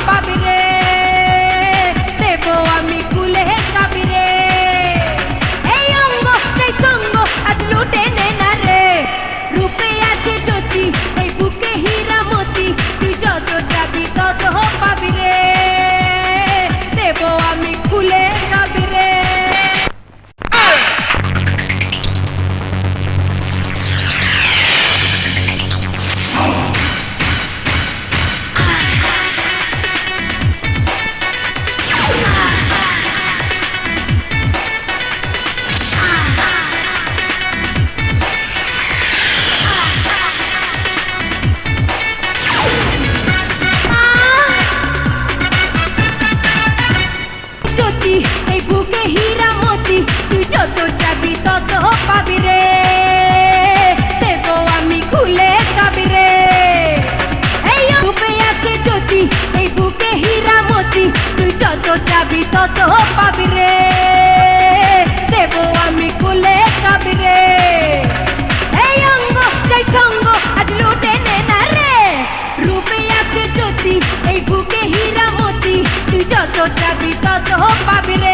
পাবি রে, দেব আমি খুলে খাবি রে। এই অঙ্গ সেই সঙ্গ আজ লুটে নে না রে, রূপে আছে জ্যোতি এই বুকে হীরা মতি, তুই যত যাবি তত পাবি রে, দেব আমি খুলে খাবি রে। এই বুকে হীরা মতি, তুই যত যাবি তত পাবি রে, দেব আমি খুলে খাবি রে। এই রূপে আছে জ্যোতি এই বুকে হীরা মতি, তুই যত যাবি তত পাবি রে, দেব আমি খুলে খাবি রে। এই অঙ্গ সেই সঙ্গ আজ লুটে নে না রে, রূপে আছে জ্যোতি এই বুকে হীরা মতি, তুই যত যাবি তত পাবি রে।